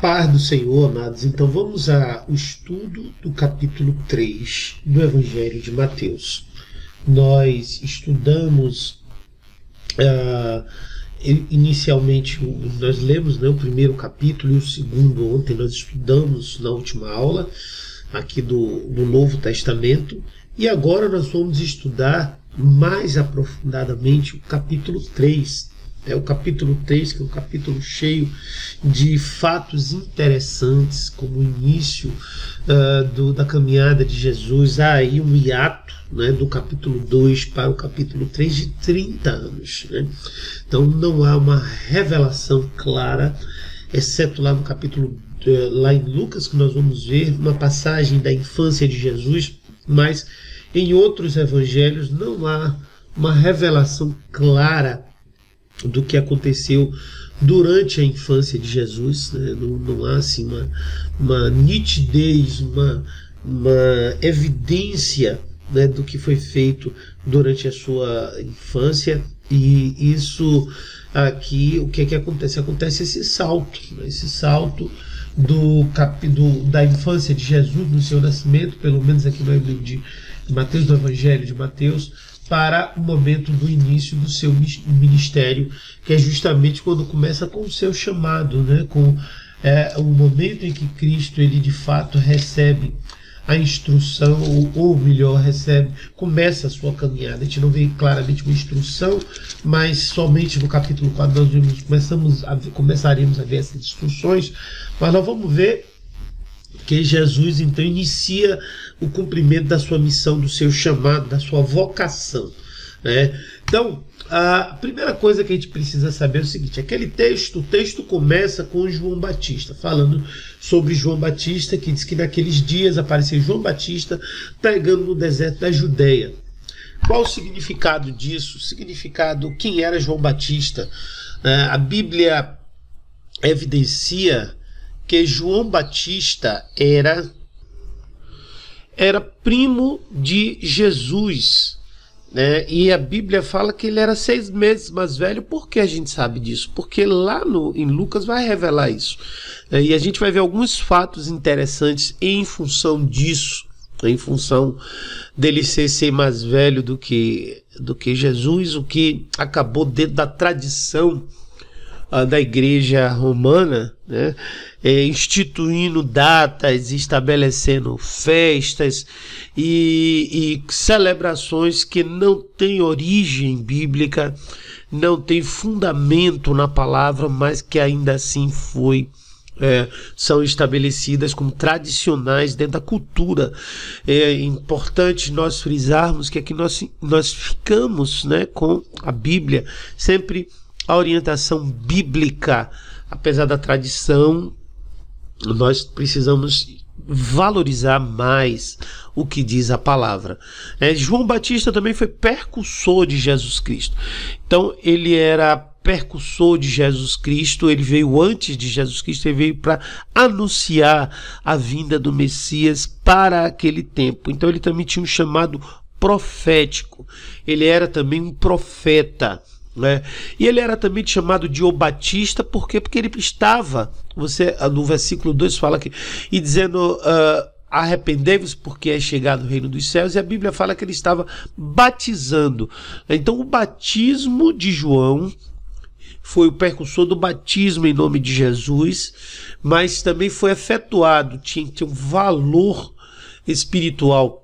paz do Senhor, amados. Então vamos ao estudo do capítulo 3 do Evangelho de Mateus. Nós estudamos, inicialmente, nós lemos, né, o primeiro capítulo e o segundo ontem. Nós estudamos na última aula aqui do Novo Testamento. E agora nós vamos estudar mais aprofundadamente o capítulo 3. O capítulo 3, que é um capítulo cheio de fatos interessantes, como o início da caminhada de Jesus. Há aí um hiato, né, do capítulo 2 para o capítulo 3 de 30 anos. Né? Então não há uma revelação clara, exceto lá no capítulo, lá em Lucas, que nós vamos ver uma passagem da infância de Jesus, mas em outros evangelhos não há uma revelação clara do que aconteceu durante a infância de Jesus. Né? Não há assim uma nitidez, uma evidência, né, do que foi feito durante a sua infância. E isso aqui, o que é que acontece? Acontece esse salto, né? Esse salto da infância de Jesus no seu nascimento, pelo menos aqui no livro de Mateus, do Evangelho de Mateus, para o momento do início do seu ministério, que é justamente quando começa com o seu chamado, né? Com o momento em que Cristo, ele de fato recebe a instrução, ou melhor, começa a sua caminhada. A gente não vê claramente uma instrução, mas somente no capítulo 4 nós começaremos a ver essas instruções, mas nós vamos ver que Jesus então inicia o cumprimento da sua missão, do seu chamado, da sua vocação. Né? Então, a primeira coisa que a gente precisa saber é o seguinte: o texto começa com João Batista, falando sobre João Batista, que diz que naqueles dias apareceu João Batista pregando no deserto da Judéia. Qual o significado disso? O significado, quem era João Batista? A Bíblia evidencia que João Batista era primo de Jesus, né? E a Bíblia fala que ele era 6 meses mais velho. Por que a gente sabe disso? Porque lá em Lucas vai revelar isso, né? E a gente vai ver alguns fatos interessantes em função disso, em função dele ser mais velho do que Jesus, o que acabou dentro da tradição da igreja romana, né? Instituindo datas, estabelecendo festas e celebrações que não têm origem bíblica, não tem fundamento na palavra, mas que ainda assim são estabelecidas como tradicionais dentro da cultura. É importante nós frisarmos que aqui nós ficamos, né, com a Bíblia, sempre a orientação bíblica. Apesar da tradição, nós precisamos valorizar mais o que diz a palavra. João Batista também foi percussor de Jesus Cristo. Então ele era percussor de Jesus Cristo, ele veio antes de Jesus Cristo, ele veio para anunciar a vinda do Messias para aquele tempo. Então ele também tinha um chamado profético, ele era também um profeta. Né? E ele era também chamado de O Batista, por quê? Porque ele estava, no versículo 2 fala que, e dizendo, arrependei-vos porque é chegado o reino dos céus, e a Bíblia fala que ele estava batizando. Então o batismo de João foi o precursor do batismo em nome de Jesus, mas também foi efetuado, tinha um valor espiritual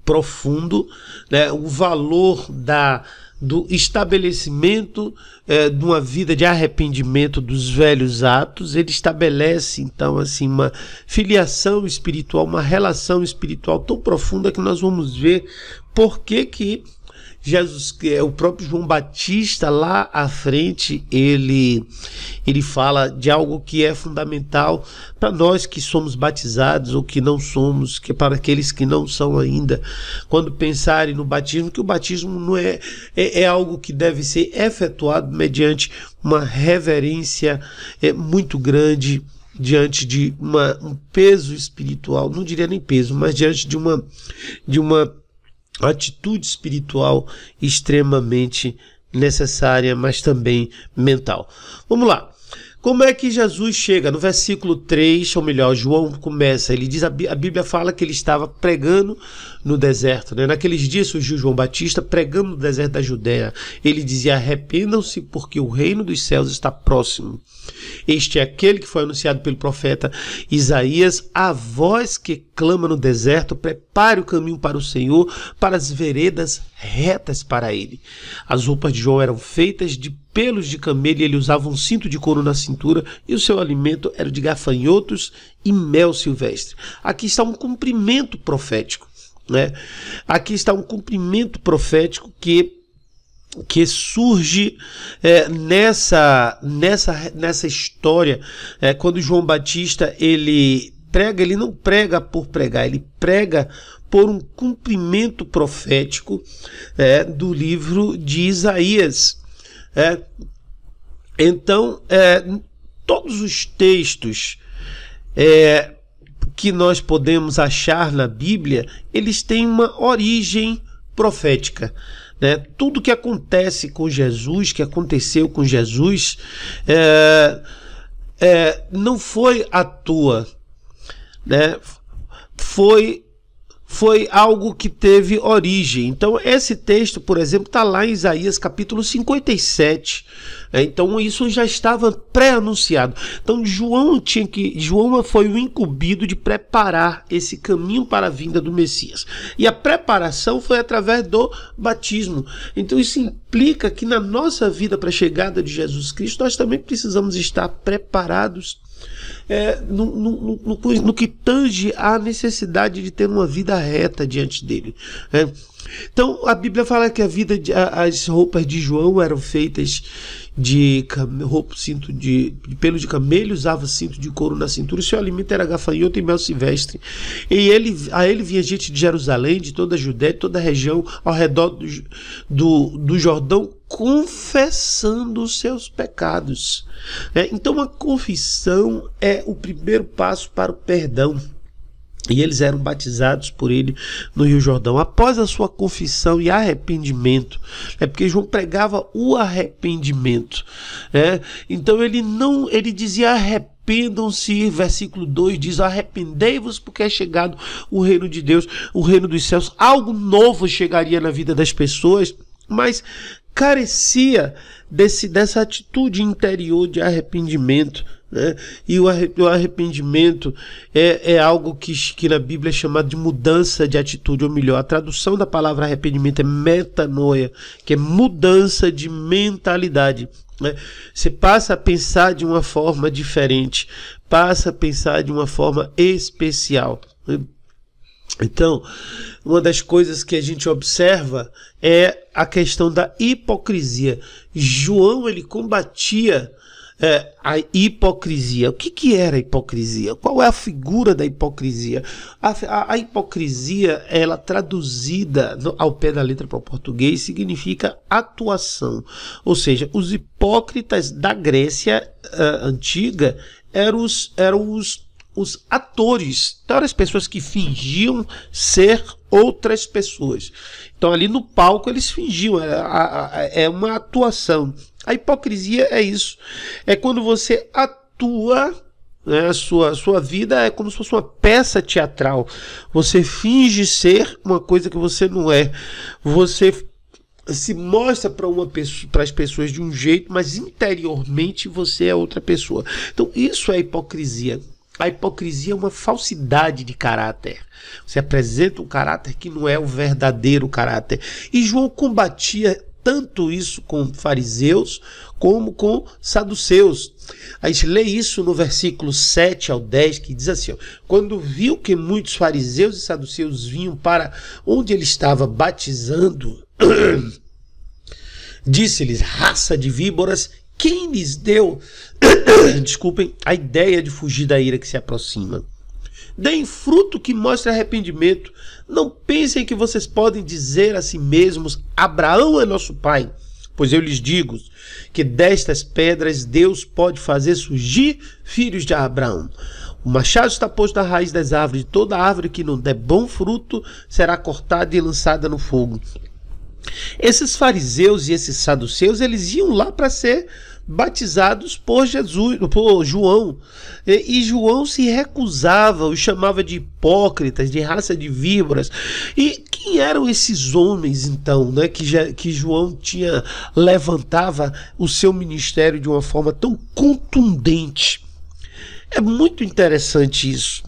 profundo, né? O valor do estabelecimento de uma vida de arrependimento dos velhos atos. Ele estabelece então assim uma filiação espiritual, uma relação espiritual tão profunda que nós vamos ver por que Jesus, o próprio João Batista lá à frente, ele fala de algo que é fundamental para nós que somos batizados ou que não somos, que para aqueles que não são ainda, quando pensarem no batismo, que o batismo não é algo que deve ser efetuado mediante uma reverência muito grande diante de um peso espiritual, não diria nem peso, mas diante de uma atitude espiritual extremamente necessária, mas também mental. Vamos lá. Como é que Jesus chega? No versículo 3, ou melhor, João começa, ele diz, a Bíblia fala que ele estava pregando no deserto, né? Naqueles dias surgiu João Batista pregando no deserto da Judéia. Ele dizia, arrependam-se porque o reino dos céus está próximo. Este é aquele que foi anunciado pelo profeta Isaías, a voz que clama no deserto, prepare o caminho para o Senhor, para as veredas retas para ele. As roupas de João eram feitas de pelos de camelo e ele usava um cinto de couro na cintura e o seu alimento era de gafanhotos e mel silvestre. Aqui está um cumprimento profético, né? Aqui está um cumprimento profético que surge nessa história, quando João Batista ele prega, ele não prega por pregar, ele prega por um cumprimento profético do livro de Isaías. Então, todos os textos que nós podemos achar na Bíblia, eles têm uma origem profética, né? Tudo que acontece com Jesus, que aconteceu com Jesus, não foi à toa, né? Foi algo que teve origem. Então esse texto, por exemplo, está lá em Isaías capítulo 57. Então isso já estava pré-anunciado. Então João foi o incumbido de preparar esse caminho para a vinda do Messias. E a preparação foi através do batismo. Então isso implica que na nossa vida para a chegada de Jesus Cristo, nós também precisamos estar preparados no que tange à necessidade de ter uma vida reta diante dele. Então a Bíblia fala que as roupas de João eram feitas de cinto de pelo de camelo, usava cinto de couro na cintura, o seu alimento era gafanhoto e mel silvestre. E a ele vinha gente de Jerusalém, de toda a Judéia, de toda a região ao redor do Jordão, confessando os seus pecados. Então a confissão é o primeiro passo para o perdão. E eles eram batizados por ele no Rio Jordão. Após a sua confissão e arrependimento, porque João pregava o arrependimento, então ele dizia arrependam-se, versículo 2 diz, arrependei-vos porque é chegado o reino de Deus, o reino dos céus. Algo novo chegaria na vida das pessoas, mas carecia dessa atitude interior de arrependimento, né? E o arrependimento é algo que na Bíblia é chamado de mudança de atitude, ou melhor, a tradução da palavra arrependimento é metanoia, que é mudança de mentalidade, né? Você passa a pensar de uma forma diferente, passa a pensar de uma forma especial, né? Então, uma das coisas que a gente observa é a questão da hipocrisia. João, ele combatia a hipocrisia. O que era a hipocrisia? Qual é a figura da hipocrisia? A hipocrisia, ela traduzida ao pé da letra para o português, significa atuação. Ou seja, os hipócritas da Grécia antiga eram os atores, então eram as pessoas que fingiam ser outras pessoas. Então ali no palco eles fingiam, é uma atuação. A hipocrisia é isso, é quando você atua, né, a sua vida é como se fosse uma peça teatral, você finge ser uma coisa que você não é, você se mostra para as pessoas de um jeito, mas interiormente você é outra pessoa. Então isso é hipocrisia. A hipocrisia é uma falsidade de caráter. Você apresenta um caráter que não é o verdadeiro caráter. E João combatia tanto isso com fariseus como com saduceus. A gente lê isso no versículo 7 ao 10, que diz assim, quando viu que muitos fariseus e saduceus vinham para onde ele estava batizando, disse-lhes, raça de víboras, quem lhes deu, desculpem, a ideia de fugir da ira que se aproxima? Deem fruto que mostre arrependimento. Não pensem que vocês podem dizer a si mesmos, Abraão é nosso pai. Pois eu lhes digo que destas pedras Deus pode fazer surgir filhos de Abraão. O machado está posto à raiz das árvores, e toda árvore que não der bom fruto será cortada e lançada no fogo. Esses fariseus e esses saduceus, eles iam lá para ser batizados por Jesus, por João. E João se recusava, os chamava de hipócritas, de raça de víboras. E quem eram esses homens, então, né, que João levantava o seu ministério de uma forma tão contundente? É muito interessante isso,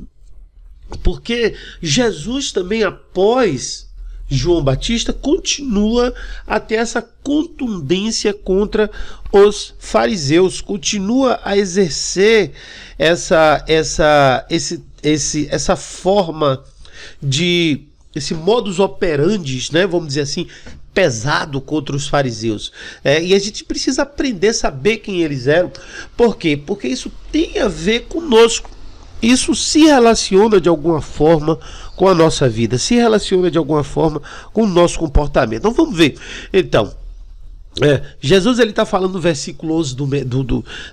porque Jesus também, após João Batista, continua a ter essa contundência contra os fariseus, continua a exercer essa forma de, esse modus operandi, né, vamos dizer assim, pesado contra os fariseus. E a gente precisa aprender a saber quem eles eram. Por quê? Porque isso tem a ver conosco. Isso se relaciona de alguma forma com a nossa vida, se relaciona de alguma forma com o nosso comportamento. Então vamos ver. Então, Jesus ele está falando no versículo 11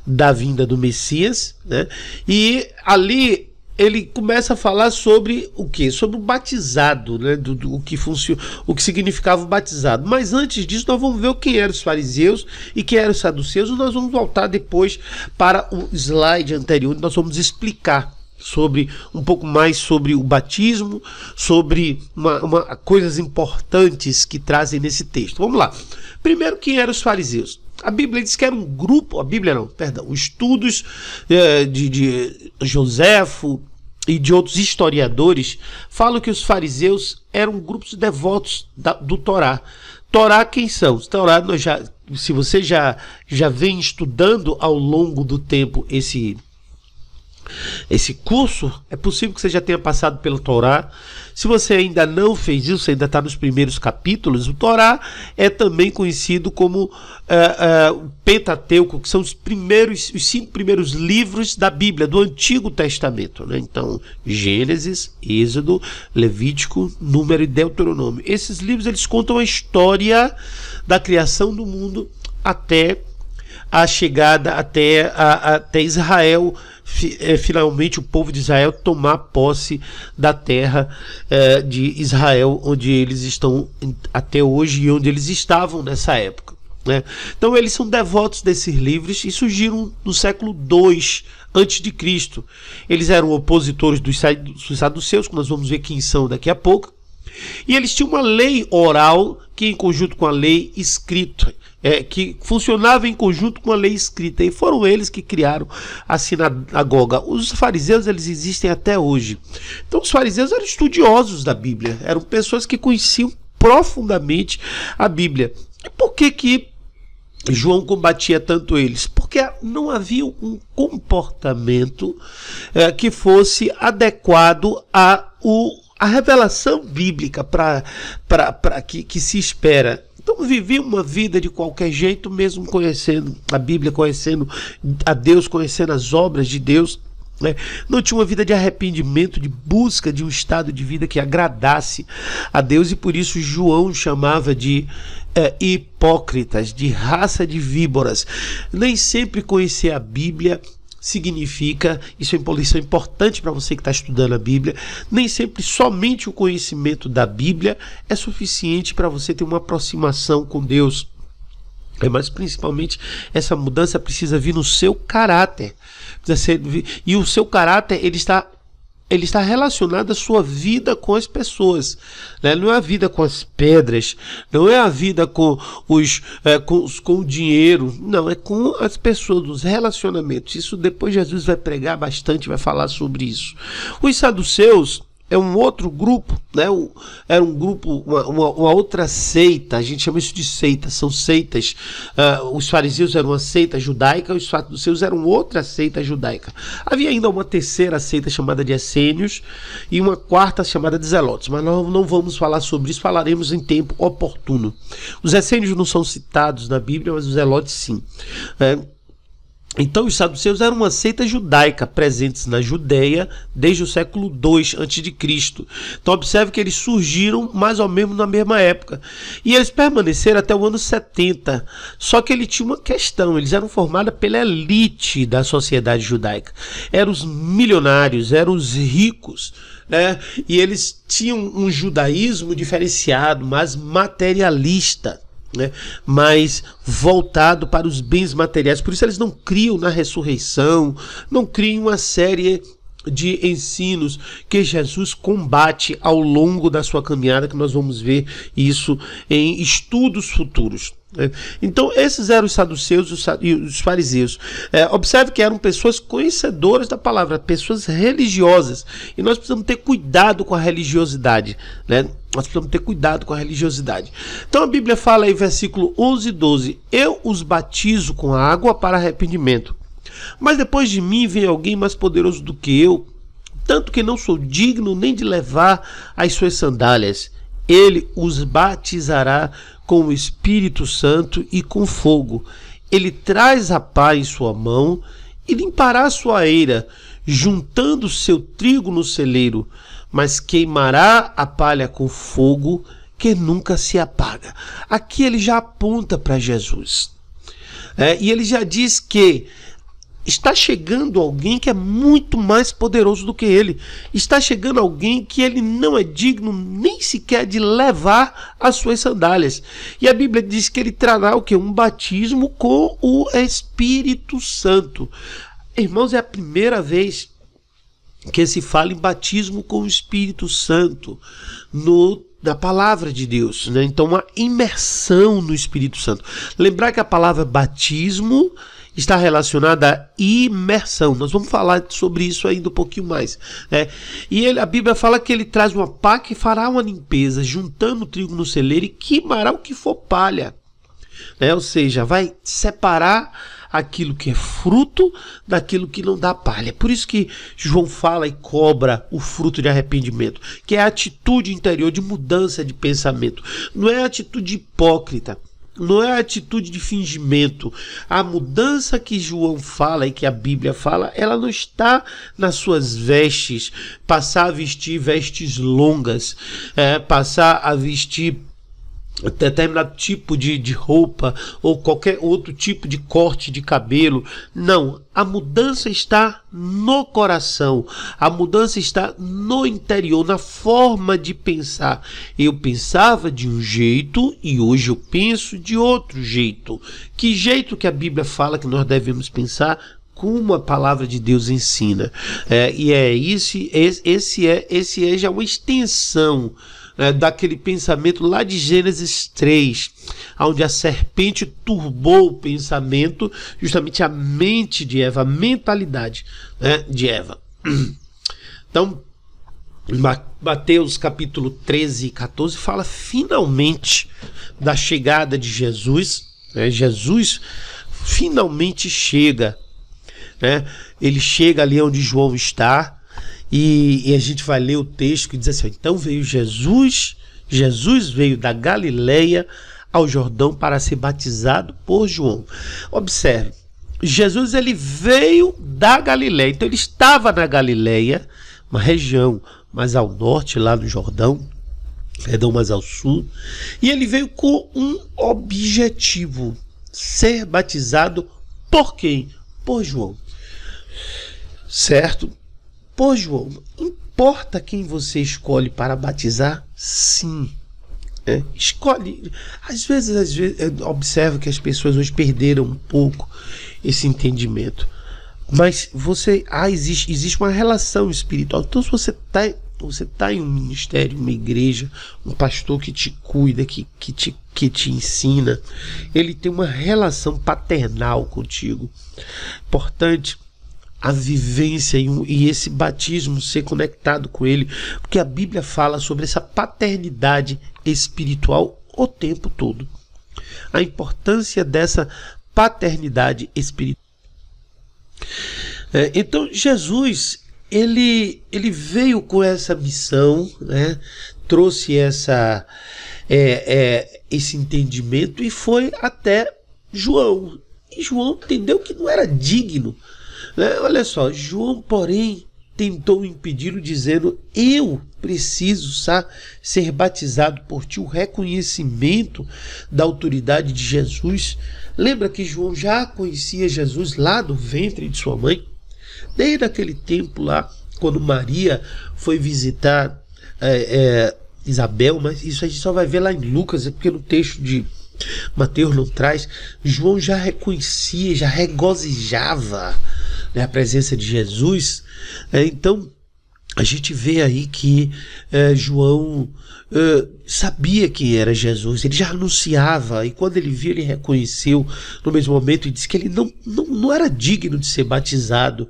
da vinda do Messias, né? E ali ele começa a falar sobre o quê? Sobre o batizado, né? O que significava o batizado. Mas antes disso, nós vamos ver quem eram os fariseus e quem eram os saduceus. E nós vamos voltar depois para o slide anterior, nós vamos explicar um pouco mais sobre o batismo, sobre coisas importantes que trazem nesse texto. Vamos lá. Primeiro, quem eram os fariseus? A Bíblia diz que era um grupo, os estudos de Joséfo e de outros historiadores falam que os fariseus eram grupos devotos do Torá. Torá, quem são? Torá, se você já vem estudando ao longo do tempo esse curso, é possível que você já tenha passado pelo Torá. Se você ainda não fez isso, você ainda está nos primeiros capítulos. O Torá é também conhecido como o Pentateuco, que são os 5 primeiros livros da Bíblia, do Antigo Testamento, né? Então, Gênesis, Êxodo, Levítico, Número e Deuteronômio. Esses livros eles contam a história da criação do mundo até a chegada até Israel, finalmente o povo de Israel tomar posse da terra de Israel, onde eles estão até hoje e onde eles estavam nessa época, né? Então eles são devotos desses livros e surgiram no século II a.C. Eles eram opositores dos saduceus, que nós vamos ver quem são daqui a pouco, e eles tinham uma lei oral que, em conjunto com a lei escrita, que funcionava em conjunto com a lei escrita, e foram eles que criaram a sinagoga. Os fariseus eles existem até hoje. Então os fariseus eram estudiosos da Bíblia, eram pessoas que conheciam profundamente a Bíblia. E por que João combatia tanto eles? Porque não havia um comportamento que fosse adequado à revelação bíblica que se espera. Então viviam uma vida de qualquer jeito, mesmo conhecendo a Bíblia, conhecendo a Deus, conhecendo as obras de Deus, né? Não tinha uma vida de arrependimento, de busca de um estado de vida que agradasse a Deus, e por isso João chamava de hipócritas, de raça de víboras. Nem sempre conhecer a Bíblia significa, isso é importante para você que está estudando a Bíblia, nem sempre somente o conhecimento da Bíblia é suficiente para você ter uma aproximação com Deus, mas principalmente essa mudança precisa vir no seu caráter, e o seu caráter ele está relacionado à sua vida com as pessoas, né? Não é a vida com as pedras, não é a vida com o dinheiro, não, é com as pessoas, os relacionamentos. Isso depois Jesus vai pregar bastante, vai falar sobre isso. Os saduceus é um outro grupo, né? Era um grupo, uma outra seita, a gente chama isso de seita, são seitas. Os fariseus eram uma seita judaica, os saduceus eram outra seita judaica. Havia ainda uma terceira seita chamada de essênios e uma quarta chamada de zelotes, mas nós não vamos falar sobre isso, falaremos em tempo oportuno. Os essênios não são citados na Bíblia, mas os zelotes sim. Então os saduceus eram uma seita judaica presentes na Judéia desde o século II a.C. Então observe que eles surgiram mais ou menos na mesma época e eles permaneceram até o ano 70. Só que ele tinha uma questão: eles eram formados pela elite da sociedade judaica, eram os milionários, eram os ricos, né? E eles tinham um judaísmo diferenciado, mas materialista. né, mas voltado para os bens materiais. Por isso eles não criam na ressurreição, não criam uma série de ensinos que Jesus combate ao longo da sua caminhada, que nós vamos ver isso em estudos futuros. Então esses eram os saduceus e os fariseus. Observe que eram pessoas conhecedoras da palavra, pessoas religiosas, e nós precisamos ter cuidado com a religiosidade, né? Nós precisamos ter cuidado com a religiosidade. Então a Bíblia fala aí, versículo 11 e 12: eu os batizo com água para arrependimento, mas depois de mim vem alguém mais poderoso do que eu, tanto que não sou digno nem de levar as suas sandálias. Ele os batizará com o Espírito Santo e com fogo. Ele traz a pá em sua mão e limpará a sua eira, juntando seu trigo no celeiro, mas queimará a palha com fogo que nunca se apaga. Aqui ele já aponta para Jesus. E ele já diz que está chegando alguém que é muito mais poderoso do que ele. Está chegando alguém que ele não é digno nem sequer de levar as suas sandálias. E a Bíblia diz que ele trará o quê? Um batismo com o Espírito Santo. Irmãos, é a primeira vez que se fala em batismo com o Espírito Santo na palavra de Deus, né? Então, uma imersão no Espírito Santo. Lembrar que a palavra batismo está relacionada à imersão. Nós vamos falar sobre isso ainda um pouquinho mais, né? E a Bíblia fala que ele traz uma pá que fará uma limpeza, juntando o trigo no celeiro e queimará o que for palha, né? Ou seja, vai separar aquilo que é fruto daquilo que não dá palha. Por isso que João fala e cobra o fruto de arrependimento, que é a atitude interior de mudança de pensamento. Não é a atitude hipócrita, não é a atitude de fingimento. A mudança que João fala e que a Bíblia fala, ela não está nas suas vestes, passar a vestir vestes longas, passar a vestir determinado tipo de roupa ou qualquer outro tipo de corte de cabelo. Não, a mudança está no coração, a mudança está no interior, na forma de pensar. Eu pensava de um jeito e hoje eu penso de outro jeito. Que jeito que a Bíblia fala que nós devemos pensar? Como a palavra de Deus ensina. Esse é já uma extensão daquele pensamento lá de Gênesis 3, onde a serpente turbou o pensamento, justamente a mente de Eva, a mentalidade, né, de Eva. Então, Mateus capítulo 13 e 14 fala finalmente da chegada de Jesus, né? Jesus finalmente chega, né? Ele chega ali onde João está. E a gente vai ler o texto que diz assim: então veio Jesus veio da Galileia ao Jordão para ser batizado por João. Observe, Jesus ele veio da Galileia, então ele estava na Galileia, uma região mais ao norte, lá no Jordão, perdão, mais ao sul, e ele veio com um objetivo: ser batizado por quem? Por João, certo? Por João. Importa quem você escolhe para batizar? Sim. Escolhe. Às vezes eu observo que as pessoas hoje perderam um pouco esse entendimento. Mas existe uma relação espiritual. Então, se você está em um ministério, uma igreja, um pastor que te cuida, que te ensina, ele tem uma relação paternal contigo. Importante a vivência e esse batismo ser conectado com ele, porque a Bíblia fala sobre essa paternidade espiritual o tempo todo. A importância dessa paternidade espiritual. Então Jesus ele veio com essa missão, né? Trouxe esse entendimento e foi até João. E João entendeu que não era digno. Olha só, João, porém, tentou impedi-lo, dizendo: eu preciso ser batizado por ti. O reconhecimento da autoridade de Jesus. Lembra que João já conhecia Jesus lá do ventre de sua mãe? Desde aquele tempo lá, quando Maria foi visitar Isabel, mas isso a gente só vai ver lá em Lucas, porque no texto de Mateus não traz, João já reconhecia, já regozijava, né, a presença de Jesus. Então a gente vê aí que João sabia quem era Jesus, ele já anunciava, e quando ele viu, ele reconheceu no mesmo momento e disse que ele não era digno de ser batizado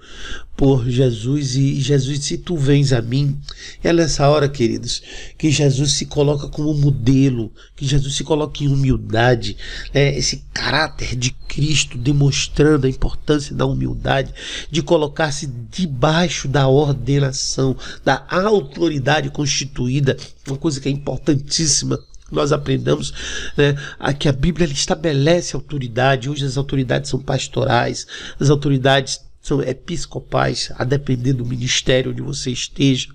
por Jesus, e Jesus disse: tu vens a mim. É nessa hora, queridos, que Jesus se coloca como modelo, que Jesus se coloca em humildade, esse caráter de Cristo, demonstrando a importância da humildade, de colocar-se debaixo da ordenação, da autoridade constituída, uma coisa que é importantíssima. Nós aprendamos, né, que a Bíblia ela estabelece autoridade. Hoje as autoridades são pastorais, as autoridades são episcopais, a depender do ministério onde você esteja.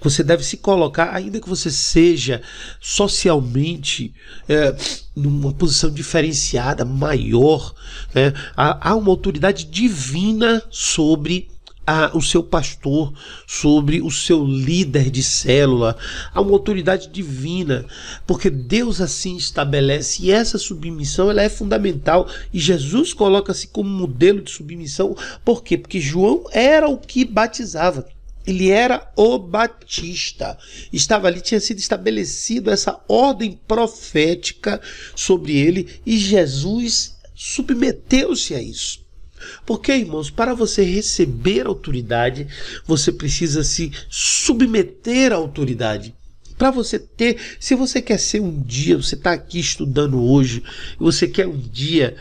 Você deve se colocar, ainda que você seja socialmente numa posição diferenciada, maior, né? Há uma autoridade divina sobre o seu pastor, sobre o seu líder de célula. Há uma autoridade divina, porque Deus assim estabelece, e essa submissão ela é fundamental, e Jesus coloca-se como modelo de submissão. Por quê? Porque João era o que batizava. Ele era o Batista, estava ali, tinha sido estabelecido essa ordem profética sobre ele, e Jesus submeteu-se a isso. Porque, irmãos, para você receber autoridade, você precisa se submeter à autoridade. Para você ter, se você quer ser um dia, você está aqui estudando hoje, e você quer um dia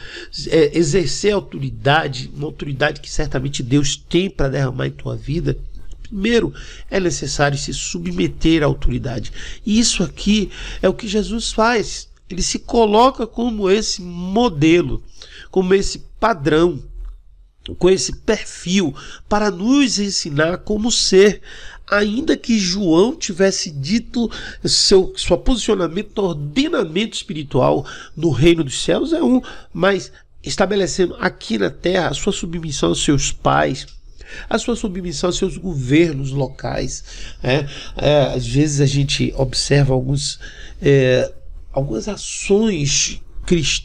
exercer autoridade, uma autoridade que certamente Deus tem para derramar em tua vida, primeiro é necessário se submeter à autoridade. E isso aqui é o que Jesus faz. Ele se coloca como esse modelo, como esse padrão, com esse perfil, para nos ensinar como ser. Ainda que João tivesse dito seu posicionamento no ordenamento espiritual no reino dos céus é mas estabelecendo aqui na terra a sua submissão aos seus pais, a sua submissão aos seus governos locais. Às vezes a gente observa algumas ações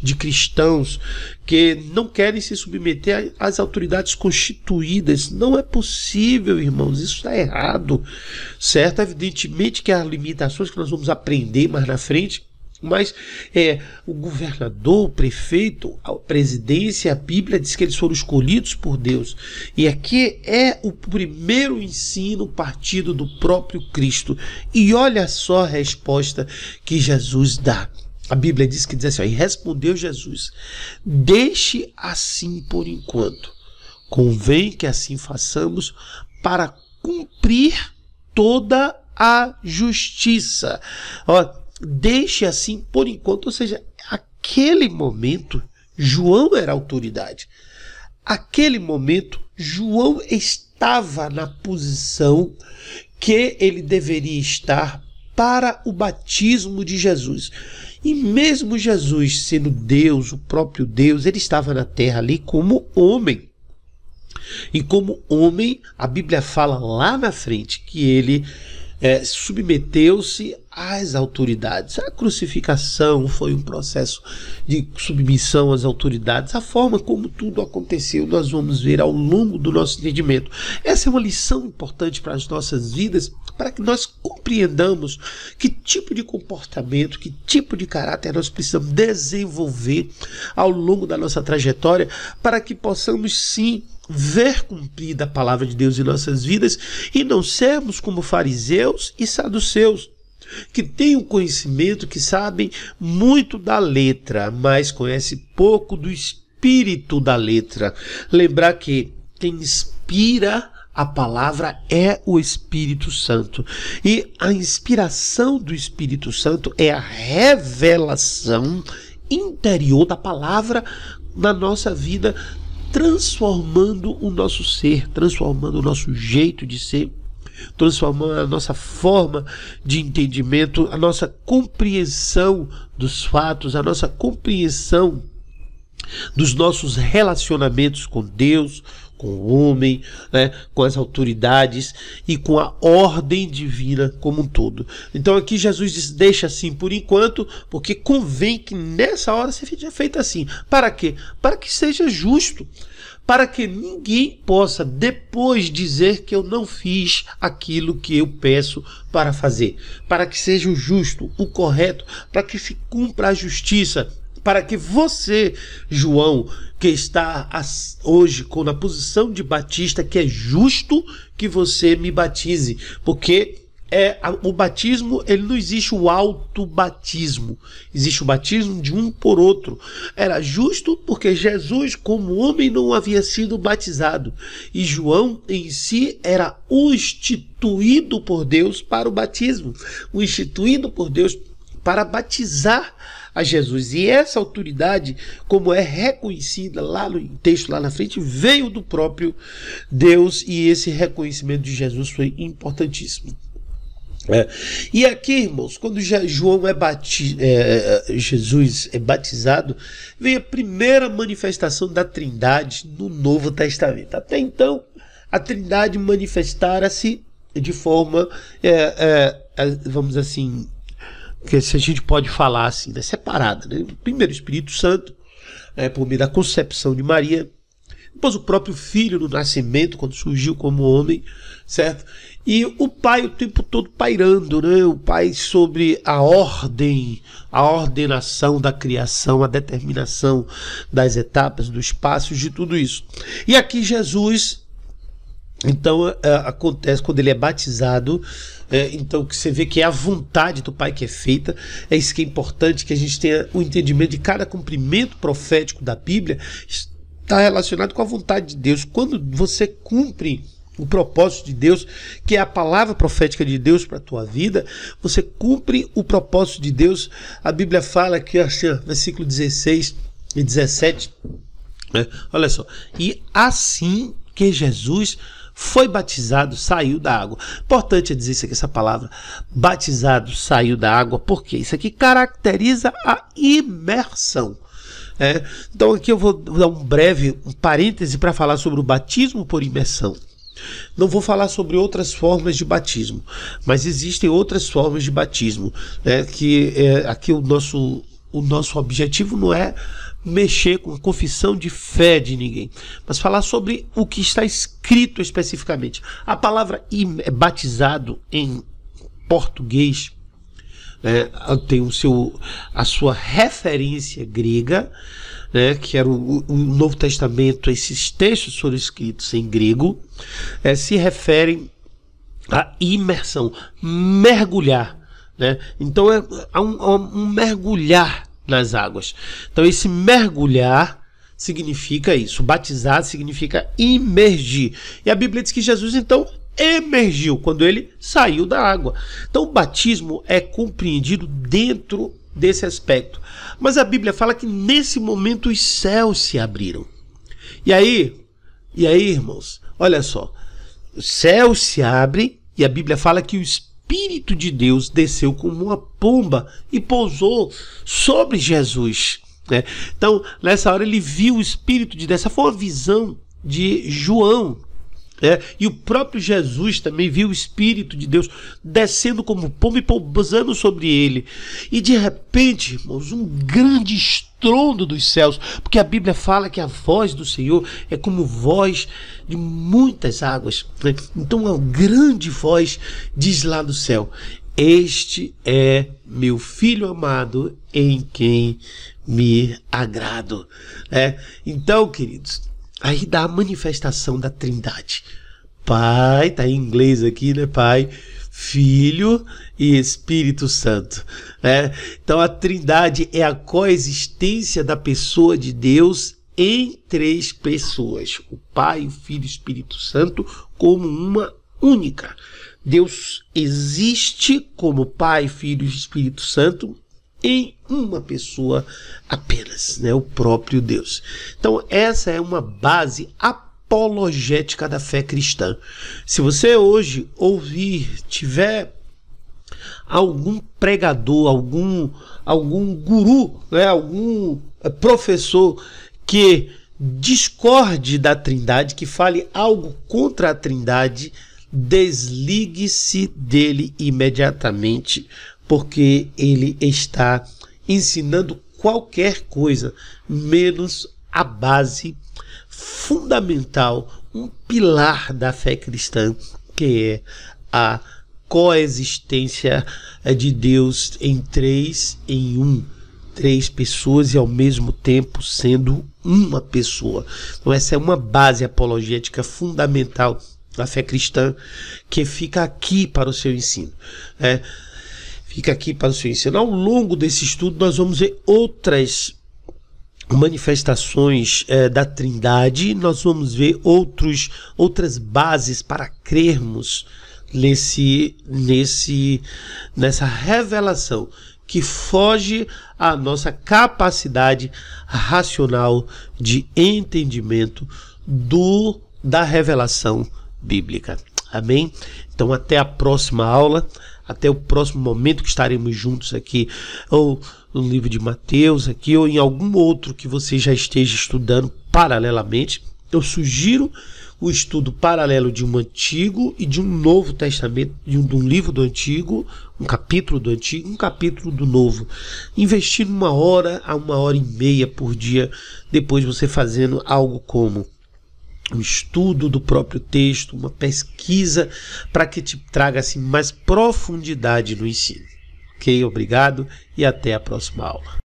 de cristãos que não querem se submeter às autoridades constituídas. Não é possível, irmãos, isso está errado, certo? Evidentemente que há limitações que nós vamos aprender mais na frente, mas o governador, o prefeito, a presidência, a Bíblia diz que eles foram escolhidos por Deus. E aqui é o primeiro ensino partido do próprio Cristo. E olha só a resposta que Jesus dá. A Bíblia diz assim, e respondeu Jesus: deixe assim por enquanto, convém que assim façamos para cumprir toda a justiça. Deixe assim por enquanto, ou seja, aquele momento João era autoridade. Aquele momento João estava na posição que ele deveria estar para o batismo de Jesus. E mesmo Jesus sendo Deus, o próprio Deus, ele estava na terra ali como homem. E como homem, a Bíblia fala lá na frente que ele submeteu-se às autoridades. A crucificação foi um processo de submissão às autoridades. A forma como tudo aconteceu, nós vamos ver ao longo do nosso entendimento. Essa é uma lição importante para as nossas vidas, para que nós compreendamos que tipo de comportamento, que tipo de caráter nós precisamos desenvolver ao longo da nossa trajetória, para que possamos sim ver cumprida a palavra de Deus em nossas vidas e não sermos como fariseus e saduceus, que têm o conhecimento, que sabem muito da letra, mas conhecem pouco do espírito da letra. Lembrar que quem inspira a palavra é o Espírito Santo. E a inspiração do Espírito Santo é a revelação interior da palavra na nossa vida, transformando o nosso ser, transformando o nosso jeito de ser, transformando a nossa forma de entendimento, a nossa compreensão dos fatos, a nossa compreensão dos nossos relacionamentos com Deus, com com o homem, né, com as autoridades e com a ordem divina como um todo. Então aqui Jesus diz, deixa assim por enquanto, porque convém que nessa hora seja feito assim. Para quê? Para que seja justo. Para que ninguém possa depois dizer que eu não fiz aquilo que eu peço para fazer. Para que seja o justo, o correto, para que se cumpra a justiça. Para que você, João, que está hoje na posição de batista, que é justo que você me batize. Porque o batismo, ele não existe o autobatismo. Existe o batismo de um por outro. Era justo porque Jesus, como homem, não havia sido batizado. E João, em si, era o instituído por Deus para o batismo. O instituído por Deus para batizar a Jesus. E essa autoridade, como é reconhecida lá no texto, lá na frente, veio do próprio Deus, e esse reconhecimento de Jesus foi importantíssimo. E aqui, irmãos, quando Jesus é batizado, vem a primeira manifestação da Trindade no Novo Testamento. Até então, a Trindade manifestara-se de forma, vamos assim, que se a gente pode falar assim, né, separada, né? Primeiro o Espírito Santo, por meio da concepção de Maria, depois o próprio Filho no nascimento, quando surgiu como homem, certo? E o Pai o tempo todo pairando, né? O Pai sobre a ordem, a ordenação da criação, a determinação das etapas, dos passos, de tudo isso. E aqui Jesus, então, acontece quando ele é batizado, então que você vê que é a vontade do Pai que é feita. É isso que é importante, que a gente tenha o entendimento de cada cumprimento profético da Bíblia está relacionado com a vontade de Deus. Quando você cumpre o propósito de Deus, que é a palavra profética de Deus para a tua vida, você cumpre o propósito de Deus. A Bíblia fala aqui, versículo 16 e 17, né? Olha só, e assim que Jesus foi batizado, saiu da água. Importante é dizer isso aqui, essa palavra, batizado, saiu da água, porque isso aqui caracteriza a imersão. Então aqui eu vou dar um parêntese para falar sobre o batismo por imersão. Não vou falar sobre outras formas de batismo, mas existem outras formas de batismo, né? Aqui o nosso objetivo não é mexer com a confissão de fé de ninguém, mas falar sobre o que está escrito especificamente. A palavra batizado em português, né, tem a sua referência grega, né, que era o Novo Testamento. Esses textos foram escritos em grego, se referem à imersão, mergulhar, né? Então há um mergulhar nas águas. Então esse mergulhar significa isso. Batizar significa imergir. E a Bíblia diz que Jesus então emergiu quando ele saiu da água. Então o batismo é compreendido dentro desse aspecto. Mas a Bíblia fala que nesse momento os céus se abriram. E aí, irmãos, olha só, os céus se abrem e a Bíblia fala que o Espírito de Deus desceu como uma pomba e pousou sobre Jesus, né? Então, nessa hora ele viu o Espírito de Deus. Essa foi uma visão de João. E o próprio Jesus também viu o Espírito de Deus descendo como pomba e pousando sobre ele. E de repente, irmãos, um grande estrondo dos céus, porque a Bíblia fala que a voz do Senhor é como voz de muitas águas, né? Então uma grande voz diz lá do céu: este é meu Filho amado, em quem me agrado. Então, queridos, aí dá a manifestação da Trindade. Pai, tá em inglês aqui, né? Pai, Filho e Espírito Santo, né? Então a Trindade é a coexistência da pessoa de Deus em três pessoas: o Pai, o Filho e o Espírito Santo, como uma única. Deus existe como Pai, Filho e Espírito Santo em uma pessoa apenas, né? O próprio Deus. Então essa é uma base apologética da fé cristã. Se você hoje tiver algum pregador, algum guru, né? Algum professor que discorde da Trindade, que fale algo contra a Trindade, desligue-se dele imediatamente, porque ele está ensinando qualquer coisa, menos a base fundamental, um pilar da fé cristã, que é a coexistência de Deus em três em um. Três pessoas e ao mesmo tempo sendo uma pessoa. Então essa é uma base apologética fundamental da fé cristã, que fica aqui para o seu ensino. Fica aqui para o seu ensino. Ao longo desse estudo nós vamos ver outras manifestações da Trindade, nós vamos ver outras bases para crermos nessa revelação que foge à nossa capacidade racional de entendimento da revelação bíblica. Amém? Então até a próxima aula, até o próximo momento que estaremos juntos aqui, ou no livro de Mateus aqui, ou em algum outro que você já esteja estudando paralelamente. Eu sugiro o estudo paralelo de um Antigo e de um Novo Testamento, de um livro do Antigo, um capítulo do Antigo, um capítulo do Novo. Investindo 1 hora a 1h30 por dia, depois você fazendo algo como um estudo do próprio texto, uma pesquisa, para que te traga assim, mais profundidade no ensino. Ok? Obrigado e até a próxima aula.